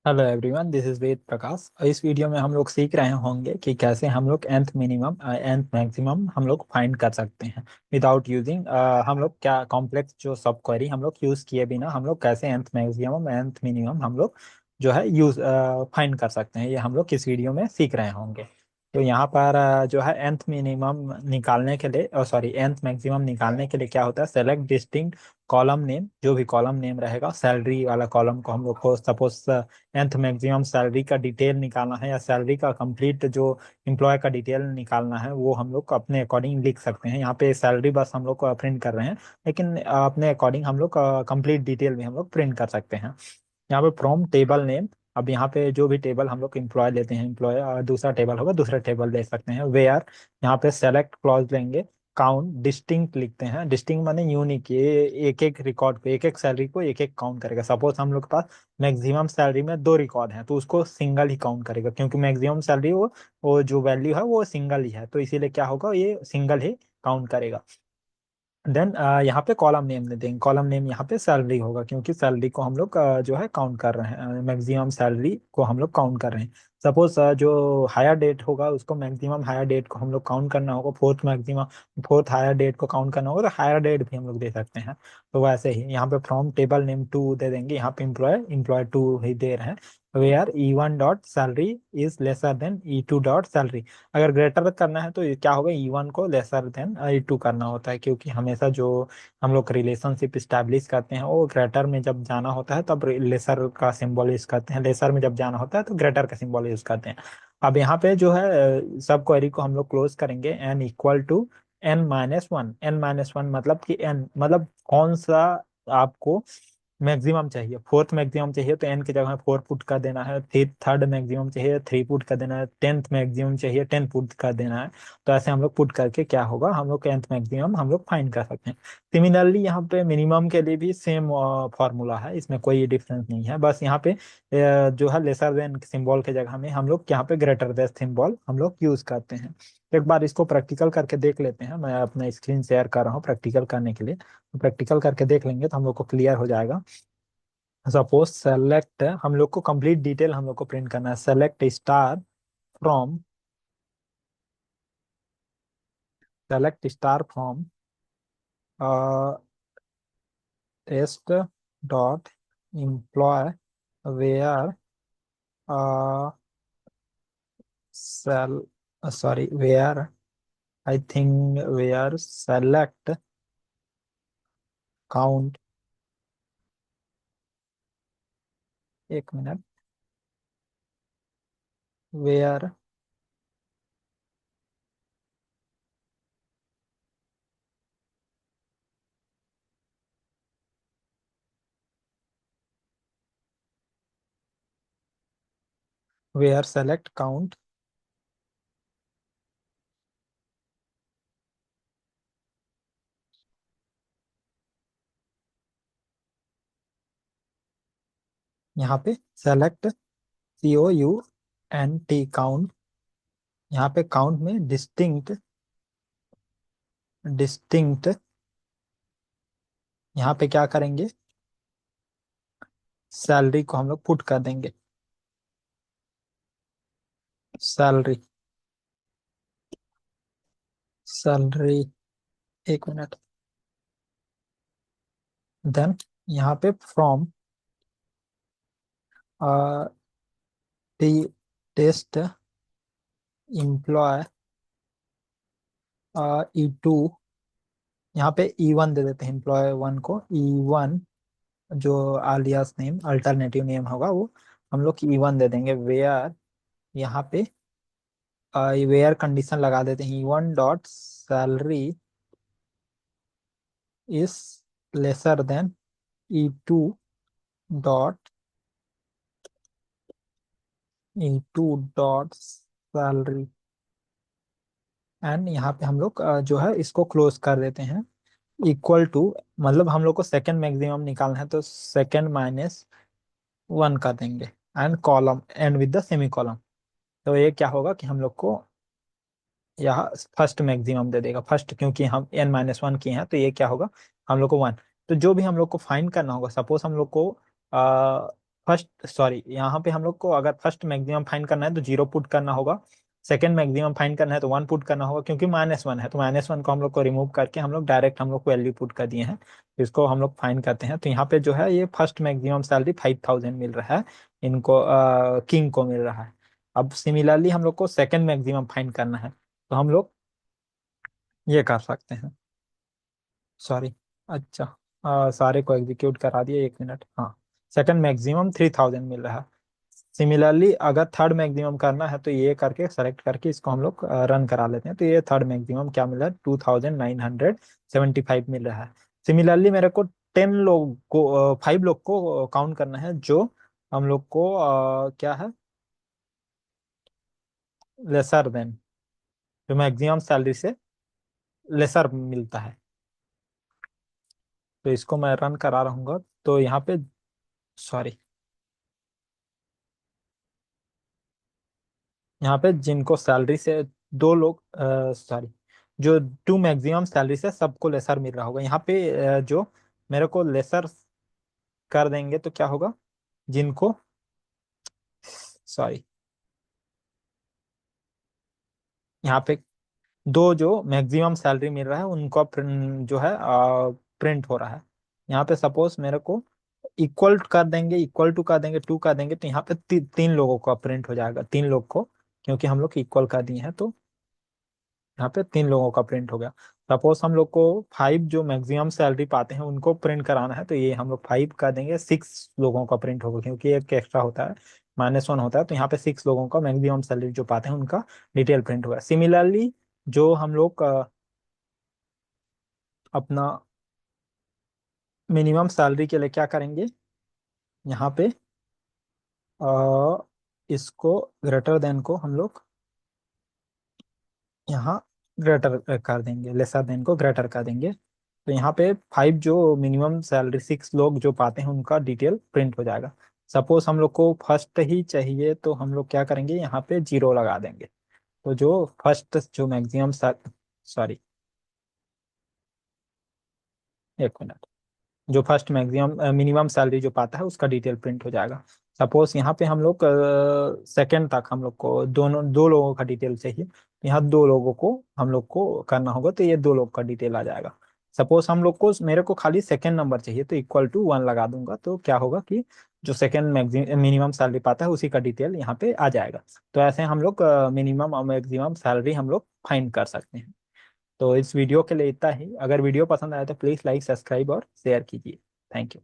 Hello everyone, this is Ved Prakash. इस video में हम लोग सीख रहे होंगे कि कैसे हम लोग nth मिनिमम nth मैक्सिमम हम लोग फाइंड कर सकते हैं विदाउट यूजिंग हम लोग क्या कॉम्प्लेक्स जो सब क्वेरी हम लोग यूज किए बिना हम लोग कैसे nth मैक्सिमम nth मिनिमम हम लोग जो है यूज फाइंड कर सकते हैं। ये हम लोग इस वीडियो में सीख रहे होंगे। तो यहाँ पर जो है nth मिनिमम निकालने के लिए सॉरी nth मैक्सिमम निकालने के लिए क्या होता है, सेलेक्ट डिस्टिंक्ट कॉलम नेम। जो भी कॉलम नेम रहेगा, सैलरी वाला कॉलम को हम लोग को सपोज nth मैक्सिमम सैलरी का डिटेल निकालना है या सैलरी का कंप्लीट जो एम्प्लॉय का डिटेल निकालना है, वो हम लोग अपने अकॉर्डिंग लिख सकते हैं। यहाँ पे सैलरी बस हम लोग को प्रिंट कर रहे हैं, लेकिन अपने अकॉर्डिंग हम लोग कंप्लीट डिटेल भी हम लोग प्रिंट कर सकते हैं। यहाँ पे फ्रॉम टेबल नेम, अब यहाँ पे जो भी टेबल हम लोग एम्प्लॉय लेते हैं, एम्प्लॉय दूसरा टेबल होगा, दूसरा टेबल ले सकते हैं। वेयर, यहाँ पे सेलेक्ट क्लॉज लेंगे। काउंट डिस्टिंक्ट लिखते हैं, डिस्टिंक्ट माने यूनिक, ये एक एक रिकॉर्ड को, एक एक सैलरी को एक एक काउंट करेगा। सपोज हम लोग के पास मैक्सिमम सैलरी में दो रिकॉर्ड हैं, तो उसको सिंगल ही काउंट करेगा, क्योंकि मैक्सिमम सैलरी वो जो वैल्यू है वो सिंगल ही है, तो इसीलिए क्या होगा, ये सिंगल ही काउंट करेगा। देन यहाँ पे कॉलम नेम दे देंगे। कॉलम नेम यहाँ पे सैलरी होगा, क्योंकि सैलरी को हम लोग जो है काउंट कर रहे हैं, मैक्सिमम सैलरी को हम लोग काउंट कर रहे हैं। सपोज जो हायर डेट होगा उसको, मैक्सिमम हायर डेट को हम लोग काउंट करना होगा, फोर्थ हायर डेट को काउंट करना होगा, तो हायर डेट भी हम लोग दे सकते हैं। तो वैसे ही यहाँ पे फ्रॉम टेबल नेम टू दे देंगे। यहाँ पे एम्प्लॉय टू ही दे रहे हैं। Where E1 dot salary is lesser than E2 dot salary. अगर ग्रेटर करना है तो ये क्या होगा, E1 को लेसर देन E2 करना होता है, क्योंकि हमेशा जो हम लोग रिलेशनशिप स्टैब्लिश करते हैं वो ग्रेटर में जब जाना होता है तब लेसर का सिंबल यूज करते हैं, लेसर में जब जाना होता है तो ग्रेटर का सिंबल यूज करते हैं। अब यहाँ पे जो है सब क्वेरी को हम लोग क्लोज करेंगे। n equal to n-1। n-1 मतलब कि n मतलब कौन सा आपको मैक्सिमम चाहिए। फोर्थ मैक्सिमम चाहिए तो एन की जगह 4 पुट कर देना है। फिर थर्ड मैक्सिमम चाहिए 3 पुट कर देना है। 10th मैक्सिमम चाहिए 10 पुट कर देना है। तो ऐसे हम लोग पुट करके क्या होगा, हम लोग 10th मैक्सिमम हम लोग फाइंड कर सकते हैं। सिमिलरली यहाँ पे मिनिमम के लिए भी सेम फॉर्मूला है, इसमें कोई डिफरेंस नहीं है। बस यहाँ पे जो है लेसर देन सिंबल के जगह में हम लोग यहाँ पे ग्रेटर देन सिंबल हम लोग यूज करते हैं। एक बार इसको प्रैक्टिकल करके देख लेते हैं। मैं अपना स्क्रीन शेयर कर रहा हूँ प्रैक्टिकल करने के लिए, तो प्रैक्टिकल करके देख लेंगे तो हम लोग को क्लियर हो जाएगा। सपोज सेलेक्ट, हम लोग को कंप्लीट डिटेल हम लोग को प्रिंट करना है। Select star from, select star from test dot employ where cell sorry where, I think where select count, एक minute, where where select count. यहाँ पे सेलेक्ट COUNT काउंट। यहाँ पे काउंट में डिस्टिंक्ट यहाँ पे क्या करेंगे, सैलरी को हम लोग पुट कर देंगे। सैलरी, सैलरी, एक मिनट। देन यहाँ पे फ्रॉम टेस्ट एम्प्लॉय E2, यहाँ पे E1 दे देते हैं, एम्प्लॉय वन को E1, जो आलियास नेम अल्टरनेटिव नेम होगा वो हम लोग E1 दे देंगे। वेयर, यहाँ पे वेयर कंडीशन लगा देते हैं, E1 dot salary is lesser than E2 dot E2 dot salary. And यहाँ पे हम लोग जो है इसको क्लोज कर देते हैं। इक्वल टू, मतलब हम लोग को सेकंड मैक्सिमम निकालना है, तो सेकंड माइनस 1 कर देंगे। And column and with the semi column. तो ये क्या होगा कि हम लोग को यहाँ फर्स्ट मैक्सिमम दे देगा, फर्स्ट, क्योंकि हम n-1 किए हैं, तो ये क्या होगा, हम लोग को 1। तो जो भी हम लोग को फाइंड करना होगा, सपोज हम लोग को फर्स्ट सॉरी, यहाँ पे हम लोग को अगर फर्स्ट मैक्सिमम फाइंड करना है तो 0 पुट करना होगा। सेकंड मैक्सिमम फाइंड करना है तो 1 पुट करना होगा, क्योंकि -1 है तो -1 को हम लोग को रिमूव करके हम लोग डायरेक्ट हम लोग को वैल्यू पुट कर दिए हैं। तो इसको हम लोग फाइंड करते हैं। तो यहाँ पे जो है ये फर्स्ट मैक्सिमम सैलरी 5000 मिल रहा है इनको, किंग को मिल रहा है। अब सिमिलरली हम लोग को सेकंड मैक्सिमम फाइंड करना है, तो हम लोग ये कर सकते हैं। सॉरी, अच्छा, सारे को एग्जीक्यूट करा दिए, 1 मिनट। हाँ, सेकंड मैक्सिमम 3000 मिल रहा है। सिमिलरली अगर थर्ड मैक्सिमम करना है तो ये करके सेलेक्ट करके इसको हम लोग रन करा लेते हैं। तो ये थर्ड मैक्सिमम क्या मिल रहा है, 2975 मिल रहा है। सिमिलरली मेरे को 10 लोग को 5 लोग को काउंट करना है, जो हम लोग को क्या है, लेसर देन, जो मैक्सिमम सैलरी से लेसर मिलता है। तो इसको मैं रन करा रहूंगा। तो यहाँ पे सॉरी, यहाँ पे जिनको सैलरी से 2 लोग, सॉरी, जो 2 मैक्सिमम सैलरी से सबको लेसर मिल रहा होगा। यहाँ पे जो मेरे को लेसर कर देंगे तो क्या होगा, जिनको, सॉरी, यहाँ पे 2 जो मैक्सिमम सैलरी मिल रहा है उनका प्रिंट जो है प्रिंट हो रहा है। यहाँ पे सपोज मेरे को इक्वल कर देंगे, इक्वल टू कर देंगे, 2 कर देंगे, तो यहाँ पे 3 लोगों का प्रिंट हो जाएगा, 3 लोग को, क्योंकि हम लोग इक्वल कर दिए हैं। तो यहाँ पे 3 लोगों का प्रिंट हो गया। सपोज हम लोग को 5 जो मैक्सिमम सैलरी पाते हैं उनको प्रिंट कराना है, तो ये हम लोग 5 कर देंगे, 6 लोगों का प्रिंट होगा, क्योंकि एक एक्स्ट्रा होता है, -1 होता है। तो यहाँ पे 6 लोगों का मैक्सिमम सैलरी जो पाते हैं उनका डिटेल प्रिंट होगा। सिमिलरली जो हम लोग अपना मिनिमम सैलरी के लिए क्या करेंगे, यहाँ पे इसको ग्रेटर देन को हम लोग यहाँ ग्रेटर कर देंगे, लेसर देन को ग्रेटर कर देंगे। तो यहाँ पे 5 जो मिनिमम सैलरी 6 लोग जो पाते हैं उनका डिटेल प्रिंट हो जाएगा। सपोज हम लोग को फर्स्ट ही चाहिए तो हम लोग क्या करेंगे, यहाँ पे 0 लगा देंगे। तो जो फर्स्ट जो मैक्सिमम, सॉरी, 1 मिनट, जो फर्स्ट मैक्सिमम मिनिमम सैलरी जो पाता है उसका डिटेल प्रिंट हो जाएगा। सपोज यहाँ पे हम लोग सेकंड तक हम लोग को दोनों 2 लोगों का डिटेल चाहिए, तो यहाँ 2 लोगों को हम लोग को करना होगा, तो ये 2 लोग का डिटेल आ जाएगा। सपोज हम लोग को, मेरे को खाली सेकंड नंबर चाहिए तो =1 लगा दूंगा, तो क्या होगा कि जो सेकंड मैक्सिमम मिनिमम सैलरी पाता है उसी का डिटेल यहाँ पे आ जाएगा। तो ऐसे हम लोग मिनिमम और मैक्सिमम सैलरी हम लोग फाइंड कर सकते हैं। तो इस वीडियो के लिए इतना ही। अगर वीडियो पसंद आया तो प्लीज़ लाइक, सब्सक्राइब और शेयर कीजिए। Thank you.